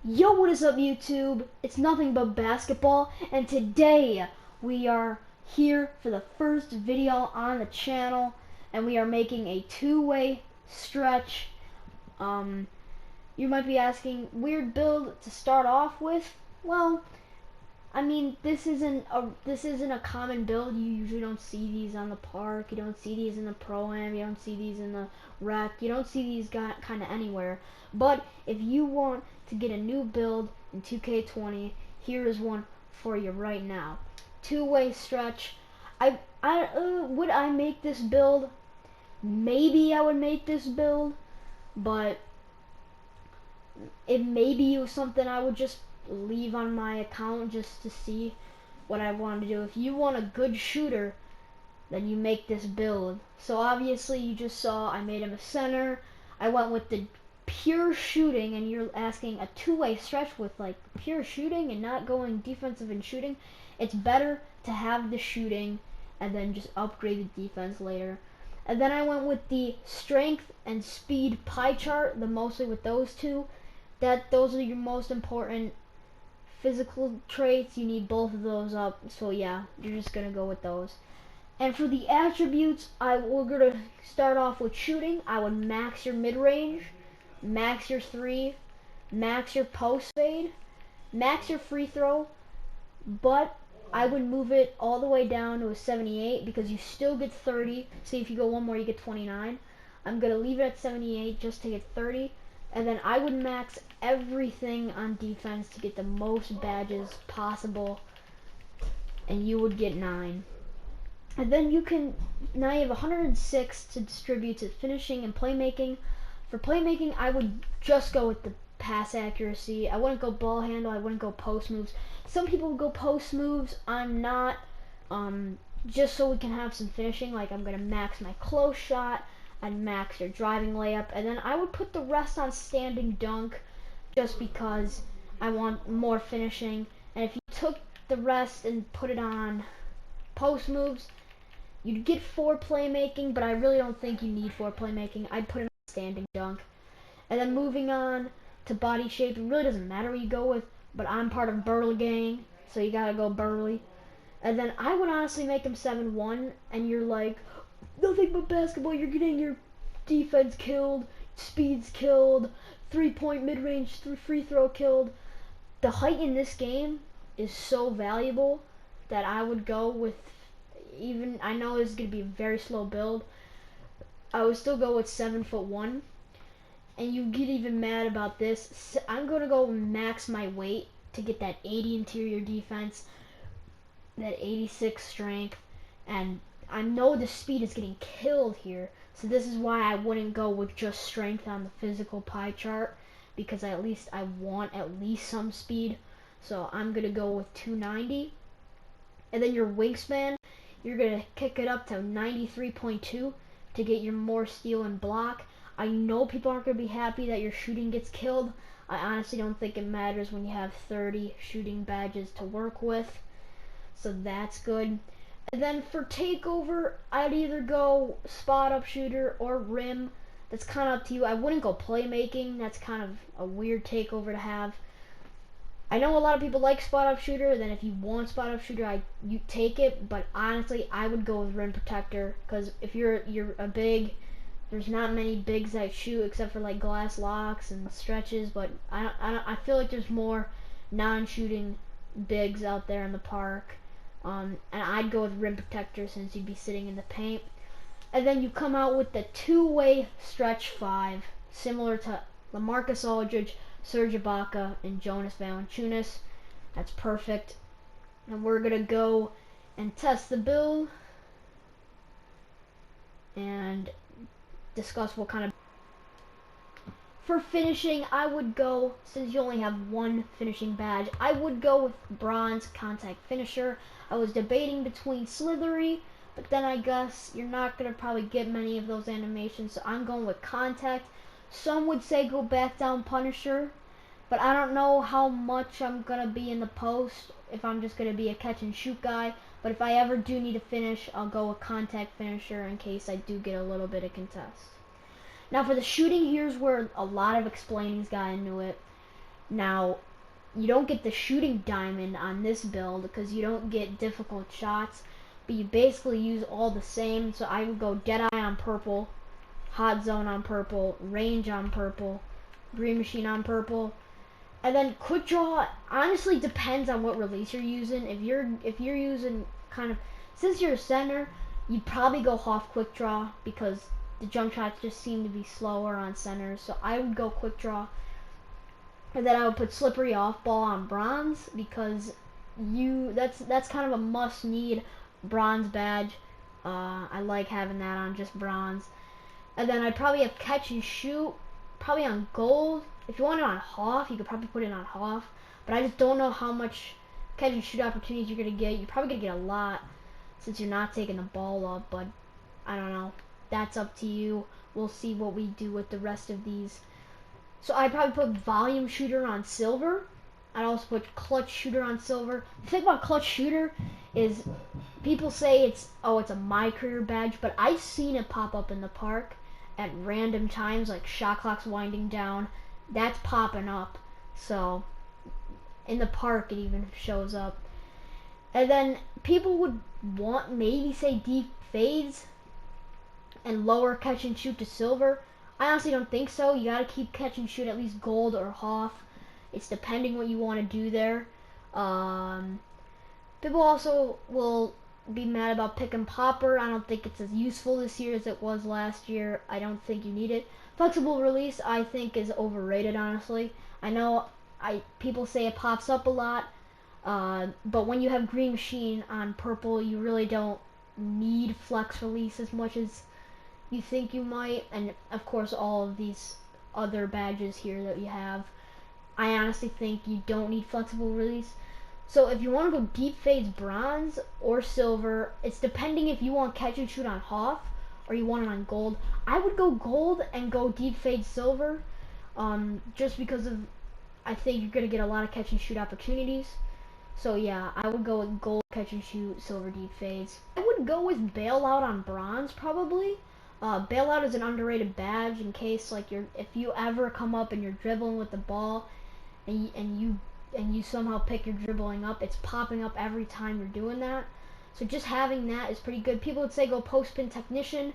Yo, what is up YouTube? It's nothing but basketball, and today we are here for the first video on the channel, and we are making a two-way stretch. You might be asking, weird build to start off with? Well, I mean, this isn't a common build. You usually don't see these on the park. You don't see these in the pro-am. You don't see these in the rec. You don't see these kind of anywhere. But if you want to get a new build in 2K20, here is one for you right now. Two-way stretch. Would I make this build? Maybe I would make this build, but it may be something I would just leave on my account just to see what I want to do. If you want a good shooter, then you make this build. So obviously you just saw I made him a center. I went with the pure shooting, and you're asking a two-way stretch with like pure shooting and not going defensive and shooting. It's better to have the shooting and then just upgrade the defense later. And then I went with the strength and speed pie chart, mostly with those two. Those are your most important physical traits. You need both of those up, so yeah, you're just gonna go with those. And for the attributes, we're gonna start off with shooting. I would max your mid-range, max your three, max your post fade, max your free throw, but I would move it all the way down to a 78 because you still get 30. See, if you go one more, you get 29. I'm gonna leave it at 78 just to get 30. And then I would max everything on defense to get the most badges possible, and you would get 9. And then now you have 106 to distribute to finishing and playmaking. For playmaking, I would just go with the pass accuracy. I wouldn't go ball handle. I wouldn't go post moves. Some people would go post moves. I'm not. Just so we can have some finishing. Like, I'm gonna max my close shot. I'd max your driving layup, and then I would put the rest on standing dunk just because I want more finishing. And if you took the rest and put it on post moves, you'd get 4 playmaking, but I really don't think you need 4 playmaking. I'd put it on standing dunk. And then moving on to body shape, it really doesn't matter what you go with, but I'm part of Burley Gang, so you gotta go Burley. And then I would honestly make him 7'1", and you're like, nothing but basketball, you're getting your defense killed, speeds killed, 3-point mid-range free throw killed. The height in this game is so valuable that I would go with, even, I know this is going to be a very slow build, I would still go with 7'1". And you get even mad about this, I'm going to go max my weight to get that 80 interior defense, that 86 strength, and I know the speed is getting killed here, so this is why I wouldn't go with just strength on the physical pie chart, because I want at least some speed. So I'm gonna go with 290. And then your wingspan, you're gonna kick it up to 93.2 to get your more steal and block. I know people aren't gonna be happy that your shooting gets killed. I honestly don't think it matters when you have 30 shooting badges to work with, so that's good. And then for takeover, I'd either go spot up shooter or rim. That's kind of up to you. I wouldn't go playmaking. That's kind of a weird takeover to have. I know a lot of people like spot up shooter. Then if you want spot up shooter, you take it. But honestly, I would go with rim protector, because if you're a big, there's not many bigs that shoot except for like glass locks and stretches. But I feel like there's more non-shooting bigs out there in the park. And I'd go with rim protector since you'd be sitting in the paint. And then you come out with the two-way stretch 5, similar to LaMarcus Aldridge, Serge Ibaka, and Jonas Valanciunas. That's perfect. And we're gonna go and test the build and discuss what kind of. For finishing, I would go, since you only have one finishing badge, I would go with bronze contact finisher. I was debating between slithery, but then I guess you're not going to probably get many of those animations, so I'm going with contact. Some would say go back down punisher, but I don't know how much I'm going to be in the post, if I'm just going to be a catch and shoot guy. But if I ever do need to finish, I'll go with contact finisher in case I do get a little bit of contest. Now for the shooting, here's where a lot of explaining's got into it. Now, you don't get the shooting diamond on this build because you don't get difficult shots, but you basically use all the same. So I would go Deadeye on purple, Hot Zone on purple, Range on purple, Green Machine on purple, and then Quick Draw honestly depends on what release you're using. If you're using kind of, since you're a center, you'd probably go Hoff Quick Draw because the jump shots just seem to be slower on centers. So I would go Quick Draw. And then I would put Slippery Off Ball on bronze because that's kind of a must need bronze badge. I like having that on just bronze. And then I'd probably have Catch and Shoot probably on gold. If you want it on Hoff, you could probably put it on Hoff. But I just don't know how much catch and shoot opportunities you're gonna get. You're probably gonna get a lot since you're not taking the ball up, but I don't know. That's up to you. We'll see what we do with the rest of these. So I'd probably put Volume Shooter on silver. I'd also put Clutch Shooter on silver. The thing about Clutch Shooter is people say it's a My Career badge, but I've seen it pop up in the park at random times, like shot clock's winding down. That's popping up. So in the park it even shows up. And then people would want maybe say deep fades and lower catch and shoot to silver. I honestly don't think so. You gotta keep catch and shoot at least gold or Hoff. It's depending what you want to do there. People also will be mad about Pick and Popper. I don't think it's as useful this year as it was last year. I don't think you need it. Flexible release I think is overrated, honestly. I know people say it pops up a lot, but when you have Green Machine on purple, you really don't need flex release as much as you think you might. And of course all of these other badges here that you have, I honestly think you don't need flexible release. So if you want to go deep fades bronze or silver, it's depending if you want catch and shoot on Hoff or you want it on gold. I would go gold and go deep fade silver, just because of I think you're gonna get a lot of catch and shoot opportunities. So yeah, I would go with gold catch and shoot, silver deep fades. I would go with Bailout on bronze probably. Bailout is an underrated badge in case like if you ever come up and you're dribbling with the ball and you somehow pick your dribbling up, it's popping up every time you're doing that. So just having that is pretty good. People would say go post spin technician.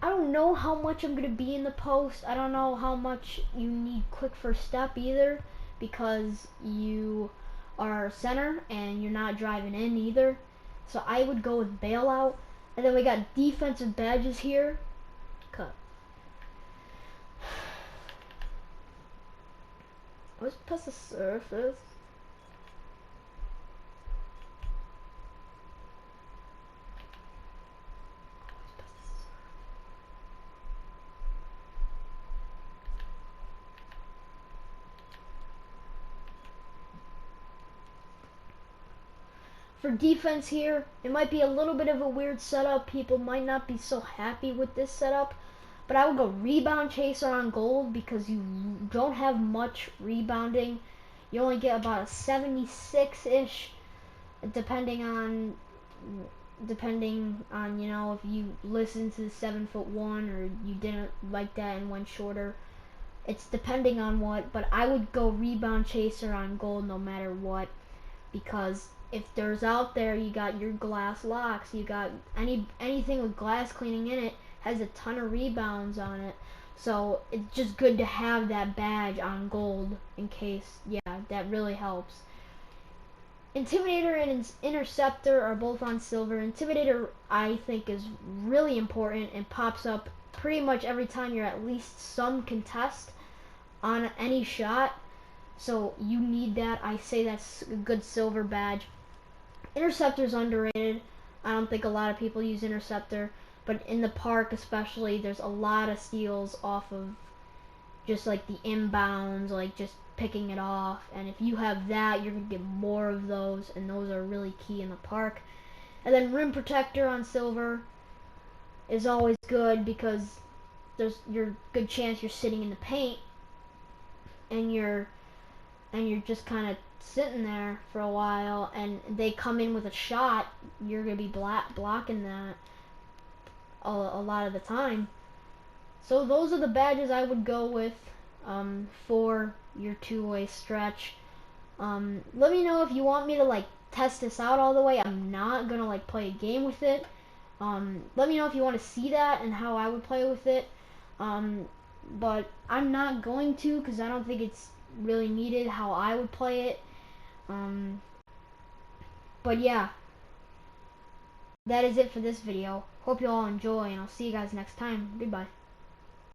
I don't know how much I'm gonna be in the post. I don't know how much you need quick first step either, because you are center and you're not driving in either. So I would go with Bailout. And then we got defensive badges here. Cut. Let's press the surface. For defense here, it might be a little bit of a weird setup. People might not be so happy with this setup, but I would go Rebound Chaser on gold because you don't have much rebounding. You only get about a 76-ish, depending on you know, if you listen to 7'1" or you didn't like that and went shorter. It's depending on what, but I would go Rebound Chaser on gold no matter what, because if there's out there, you got your glass locks, you got anything with glass cleaning in it has a ton of rebounds on it. So it's just good to have that badge on gold in case, yeah, that really helps. Intimidator and Interceptor are both on silver. Intimidator I think is really important and pops up pretty much every time you're at least some contest on any shot. So you need that. I say that's a good silver badge. Interceptor's underrated. I don't think a lot of people use Interceptor, but in the park especially, there's a lot of steals off of just like the inbounds, like just picking it off. And if you have that, you're gonna get more of those, and those are really key in the park. And then Rim Protector on silver is always good because there's your good chance you're sitting in the paint and you're just kind of sitting there for a while and they come in with a shot, you're gonna be blocking that a lot of the time. So those are the badges I would go with for your two-way stretch. Let me know if you want me to like test this out all the way. I'm not gonna like play a game with it. Let me know if you want to see that and how I would play with it. But I'm not going to, because I don't think it's really needed how I would play it. But yeah, that is it for this video. Hope you all enjoy, and I'll see you guys next time. Goodbye.